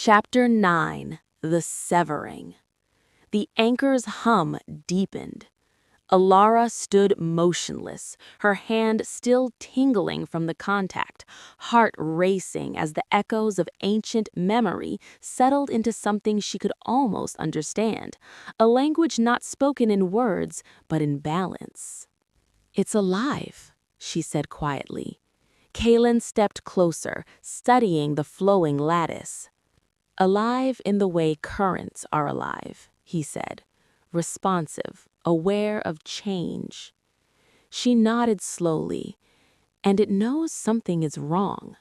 Chapter 9. The Severing. The anchor's hum deepened. Elara stood motionless, her hand still tingling from the contact, heart racing as the echoes of ancient memory settled into something she could almost understand, a language not spoken in words, but in balance. "It's alive," she said quietly. Kaelen stepped closer, studying the flowing lattice. "Alive in the way currents are alive," he said, responsive, aware of change. She nodded slowly, and it knows something is wrong.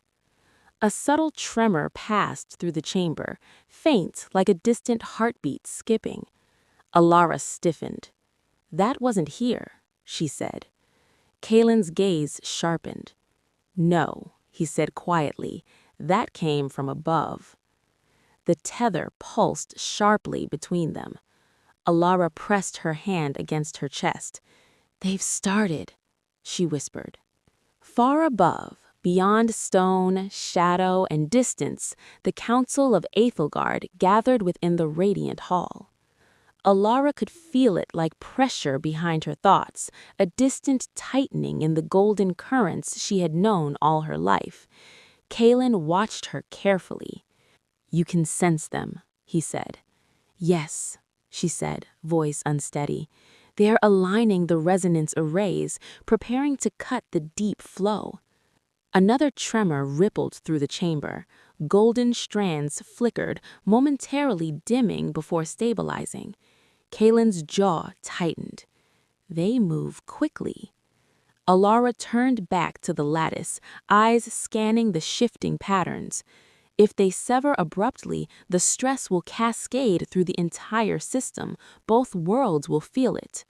A subtle tremor passed through the chamber, faint like a distant heartbeat skipping. Elara stiffened. "That wasn't here," she said. Kaelen's gaze sharpened. "No," he said quietly, "that came from above." The tether pulsed sharply between them. Elara pressed her hand against her chest. "They've started," she whispered. Far above, beyond stone, shadow, and distance, the Council of Aethelgard gathered within the radiant hall. Elara could feel it like pressure behind her thoughts, a distant tightening in the golden currents she had known all her life. Kaelen watched her carefully. "You can sense them," he said. "Yes," she said, voice unsteady. "They're aligning the resonance arrays, preparing to cut the deep flow." Another tremor rippled through the chamber. Golden strands flickered, momentarily dimming before stabilizing. Kaelen's jaw tightened. "They move quickly." Elara turned back to the lattice, eyes scanning the shifting patterns. If they sever abruptly, the stress will cascade through the entire system. Both worlds will feel it.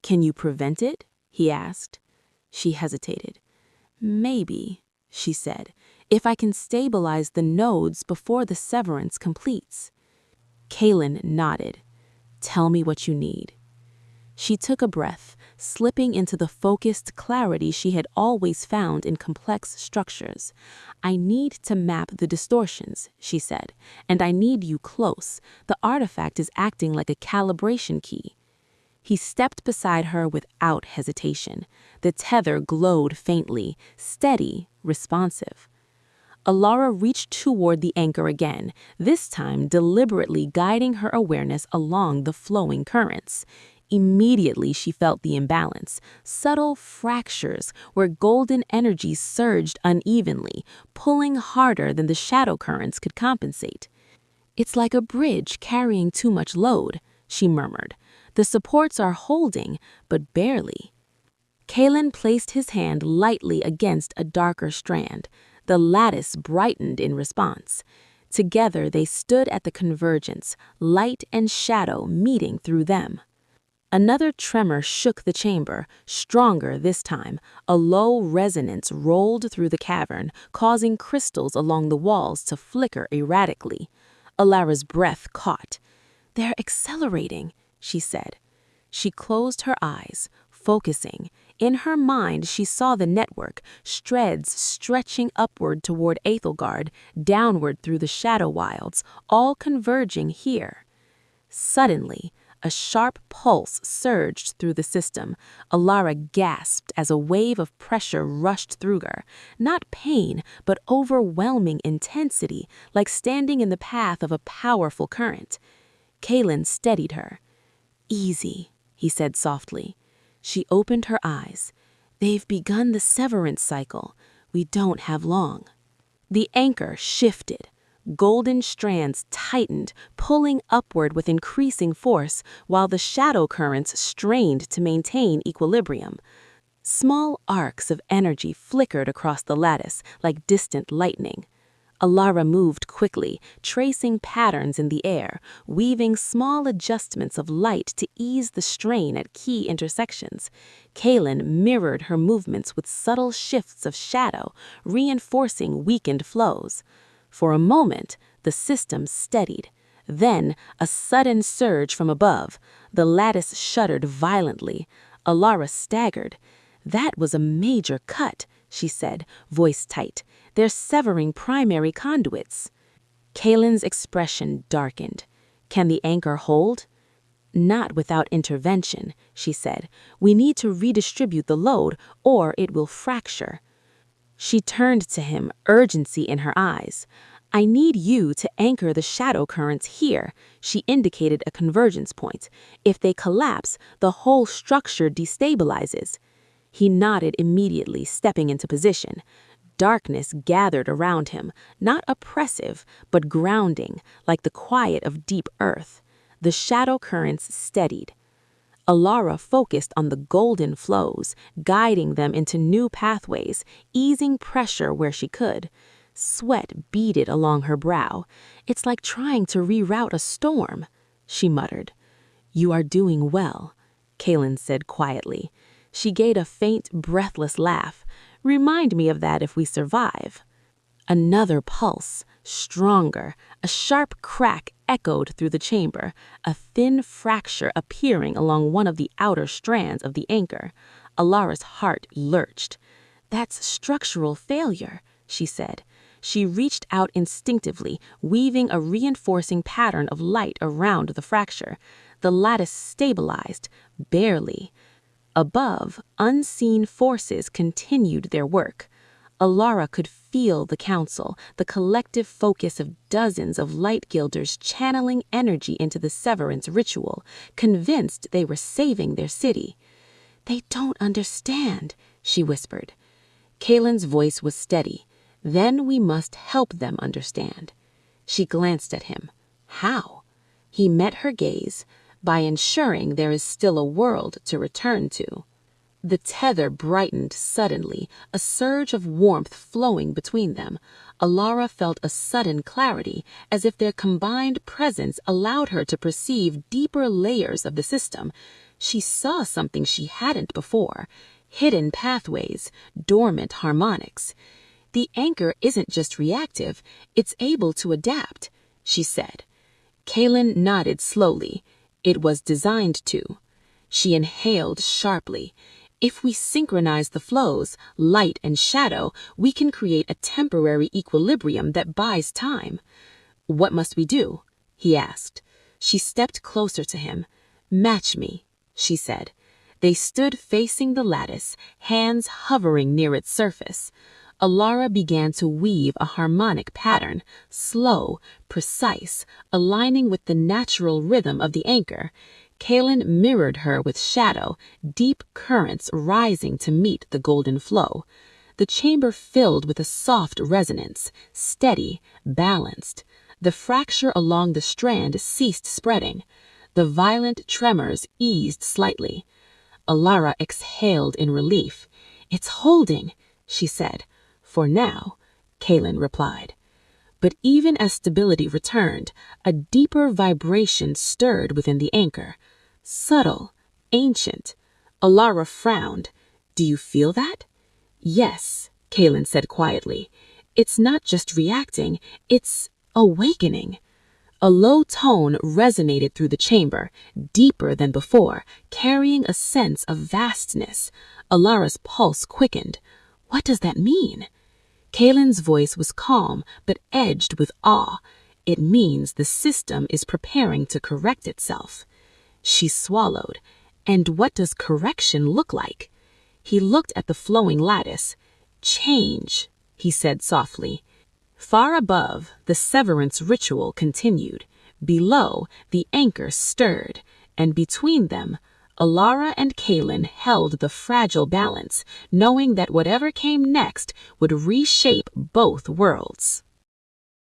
"Can you prevent it?" he asked. She hesitated. "Maybe," she said, "if I can stabilize the nodes before the severance completes." Kaelen nodded. "Tell me what you need." She took a breath, slipping into the focused clarity she had always found in complex structures. "I need to map the distortions," she said, "and I need you close. The artifact is acting like a calibration key." He stepped beside her without hesitation. The tether glowed faintly, steady, responsive. Elara reached toward the anchor again, this time deliberately guiding her awareness along the flowing currents. Immediately she felt the imbalance, subtle fractures where golden energy surged unevenly, pulling harder than the shadow currents could compensate. "It's like a bridge carrying too much load," she murmured. "The supports are holding, but barely." Kaelen placed his hand lightly against a darker strand. The lattice brightened in response. Together they stood at the convergence, light and shadow meeting through them. Another tremor shook the chamber, stronger this time. A low resonance rolled through the cavern, causing crystals along the walls to flicker erratically. Elara's breath caught. "They're accelerating," she said. She closed her eyes, focusing. In her mind she saw the network, shreds stretching upward toward Aethelgard, downward through the shadow wilds, all converging here. Suddenly, a sharp pulse surged through the system. Elara gasped as a wave of pressure rushed through her. Not pain, but overwhelming intensity, like standing in the path of a powerful current. Kaelen steadied her. "Easy," he said softly. She opened her eyes. "They've begun the severance cycle. We don't have long." The anchor shifted. Golden strands tightened, pulling upward with increasing force, while the shadow currents strained to maintain equilibrium. Small arcs of energy flickered across the lattice like distant lightning. Elara moved quickly, tracing patterns in the air, weaving small adjustments of light to ease the strain at key intersections. Kaelen mirrored her movements with subtle shifts of shadow, reinforcing weakened flows. For a moment, the system steadied. Then, a sudden surge from above. The lattice shuddered violently. Elara staggered. "That was a major cut," she said, voice tight. "They're severing primary conduits." Kaelen's expression darkened. Can the anchor hold? Not without intervention, she said. We need to redistribute the load, or it will fracture. She turned to him, urgency in her eyes. I need you to anchor the shadow currents here. She indicated a convergence point. If they collapse, the whole structure destabilizes. He nodded immediately, stepping into position. Darkness gathered around him, not oppressive, but grounding, like the quiet of deep earth. The shadow currents steadied. Elara focused on the golden flows, guiding them into new pathways, easing pressure where she could. Sweat beaded along her brow. It's like trying to reroute a storm, she muttered. You are doing well, Kaelen said quietly. She gave a faint, breathless laugh. Remind me of that if we survive. Another pulse, stronger, a sharp crack echoed through the chamber, a thin fracture appearing along one of the outer strands of the anchor. Alara's heart lurched. That's structural failure, she said. She reached out instinctively, weaving a reinforcing pattern of light around the fracture. The lattice stabilized, barely. Above, unseen forces continued their work. Elara could feel the council, the collective focus of dozens of light guilders channeling energy into the severance ritual, convinced they were saving their city. They don't understand, she whispered. Kaelen's voice was steady. Then we must help them understand. She glanced at him. How? He met her gaze, by ensuring there is still a world to return to. The tether brightened suddenly, a surge of warmth flowing between them. Elara felt a sudden clarity, as if their combined presence allowed her to perceive deeper layers of the system. She saw something she hadn't before, hidden pathways, dormant harmonics. The anchor isn't just reactive, it's able to adapt, she said. Kaelen nodded slowly. It was designed to. She inhaled sharply. If we synchronize the flows, light and shadow, we can create a temporary equilibrium that buys time. What must we do? He asked. She stepped closer to him. Match me, she said. They stood facing the lattice, hands hovering near its surface. Elara began to weave a harmonic pattern, slow, precise, aligning with the natural rhythm of the anchor. Kaelen mirrored her with shadow, deep currents rising to meet the golden flow. The chamber filled with a soft resonance, steady, balanced. The fracture along the strand ceased spreading. The violent tremors eased slightly. Elara exhaled in relief. It's holding, she said. For now, Kaelen replied. But even as stability returned, a deeper vibration stirred within the anchor. Subtle, ancient. Elara frowned. Do you feel that? Yes, Kaelen said quietly. It's not just reacting, it's awakening. A low tone resonated through the chamber, deeper than before, carrying a sense of vastness. Alara's pulse quickened. What does that mean? Kaelen's voice was calm, but edged with awe. It means the system is preparing to correct itself. She swallowed. And what does correction look like? He looked at the flowing lattice. Change, he said softly. Far above, the severance ritual continued. Below, the anchor stirred, and between them, Elara and Kaelen held the fragile balance, knowing that whatever came next would reshape both worlds.